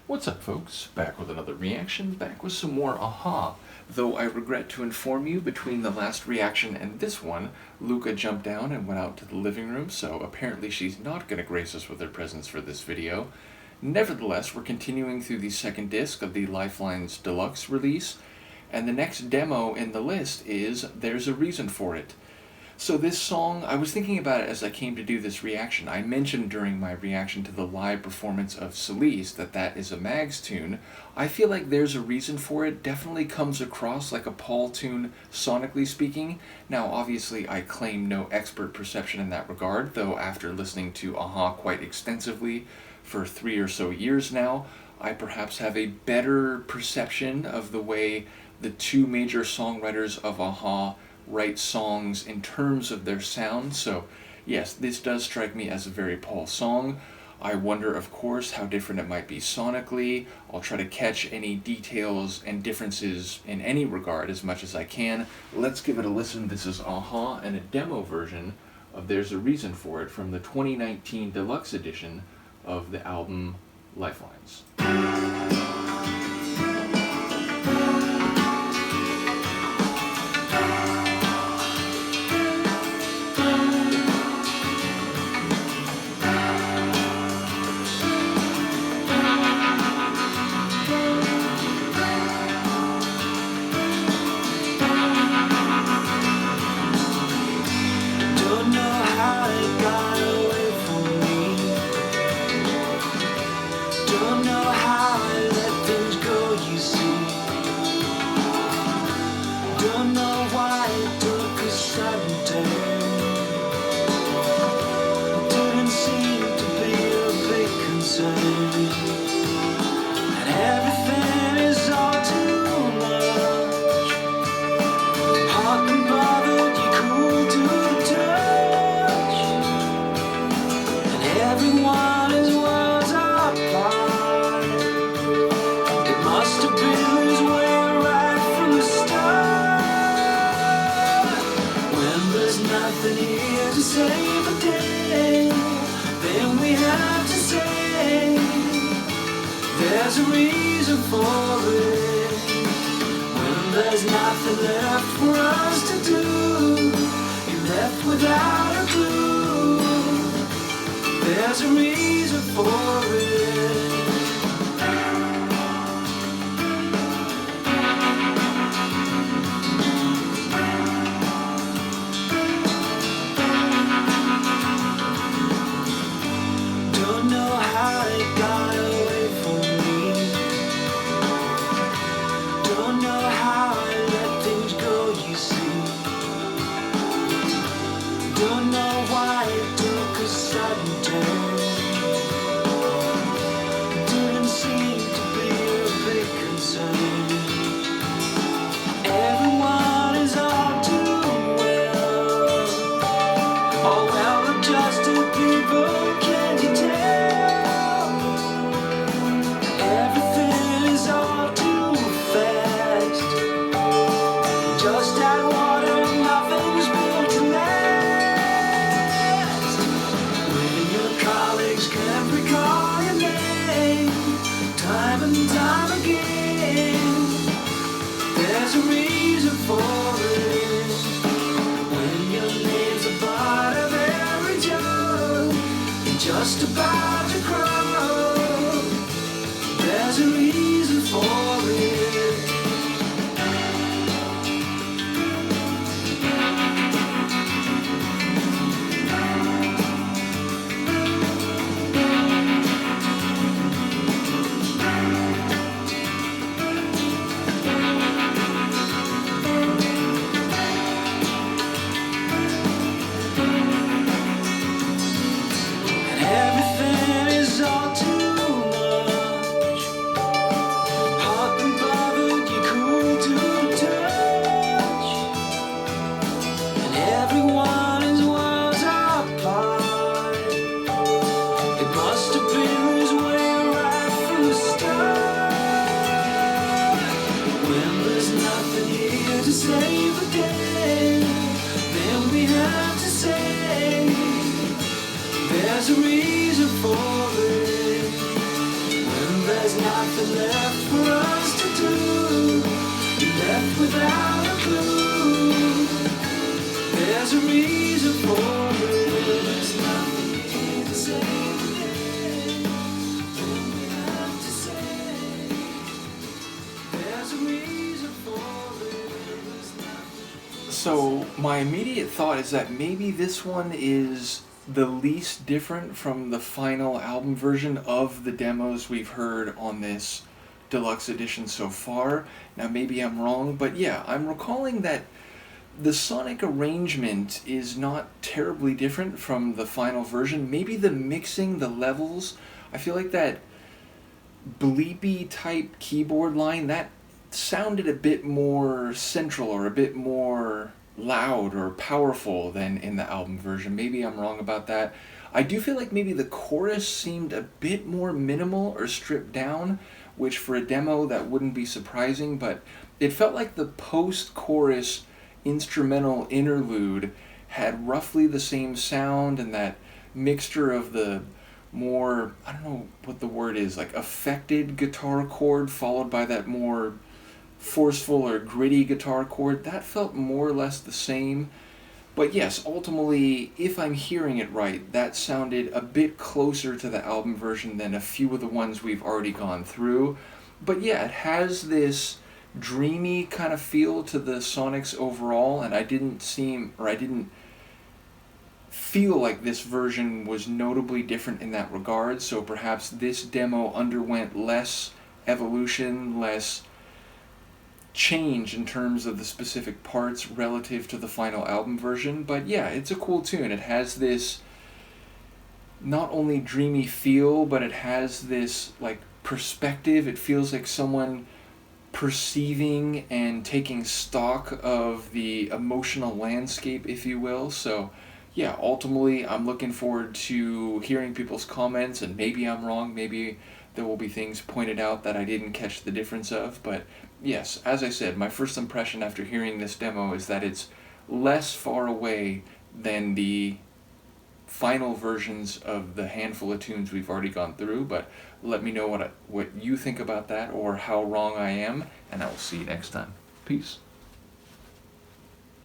What's up, folks? Back with another reaction, back with some more Aha. Though I regret to inform you, between the last reaction and this one, Luca jumped down and went out to the living room, so apparently she's not going to grace us with her presence for this video. Nevertheless, we're continuing through the second disc of the Lifelines deluxe release, and the next demo in the list is There's a Reason for It. So this song, I was thinking about it as I came to do this reaction. I mentioned during my reaction to the live performance of Celeste that is a Mags tune. I feel like There's a Reason for It definitely comes across like a Paul tune, sonically speaking. Now, obviously, I claim no expert perception in that regard, though after listening to Aha quite extensively for 3 or so years now, I perhaps have a better perception of the way the two major songwriters of Aha write songs in terms of their sound. So yes, this does strike me as a very Paul song. I wonder, of course, how different it might be sonically. I'll try to catch any details and differences in any regard as much as I can. Let's give it a listen. This is Aha and a demo version of There's a Reason for It from the 2019 deluxe edition of the album Lifelines. Don't know why it took a sudden turn. It didn't seem to be a big concern, and everything is all too much. Hot and bothered, you're cool to the touch, and everyone is worlds apart. It must have been his way right from the start. Nothing here to save the day, then we have to say there's a reason for it. When there's nothing left for us to do, you're left without a clue. There's a reason for it. Don't know why it took a sudden turn. It didn't seem to be a big concern. Everyone is all too well. Oh well, adjusted people, can you tell? Everything is all too fast. Just add water, nothing's built to last. Can't recall your name, time and time again. There's a reason for it. When your name's a part of every joke, you're just about to crawl. There's a reason for it. To save the day, then we have to say there's a reason for it. When there's there's nothing left for us to do. You're left without a clue. There's a reason for it. There's nothing here to say. All we have to say. There's a reason for it. There's nothing. So my immediate thought is that maybe this one is the least different from the final album version of the demos we've heard on this deluxe edition so far. Now maybe I'm wrong, but yeah, I'm recalling that the sonic arrangement is not terribly different from the final version. Maybe the mixing, the levels, I feel like that bleepy type keyboard line, that sounded a bit more central or a bit more loud or powerful than in the album version. Maybe I'm wrong about that. I do feel like maybe the chorus seemed a bit more minimal or stripped down, which for a demo that wouldn't be surprising, but it felt like the post-chorus instrumental interlude had roughly the same sound, and that mixture of the more, I don't know what the word is, like affected guitar chord followed by that more forceful or gritty guitar chord, that felt more or less the same. But yes, ultimately, if I'm hearing it right, that sounded a bit closer to the album version than a few of the ones we've already gone through. But yeah, it has this dreamy kind of feel to the Sonics overall, and I didn't feel like this version was notably different in that regard, so perhaps this demo underwent less evolution, less change in terms of the specific parts relative to the final album version. But yeah, it's a cool tune. It has this not only dreamy feel, but it has this like perspective. It feels like someone perceiving and taking stock of the emotional landscape, if you will. So yeah, ultimately I'm looking forward to hearing people's comments, and maybe I'm wrong, maybe there will be things pointed out that I didn't catch the difference of. But yes, as I said, my first impression after hearing this demo is that it's less far away than the final versions of the handful of tunes we've already gone through. But let me know what you think about that, or how wrong I am, and I will see you next time. Peace.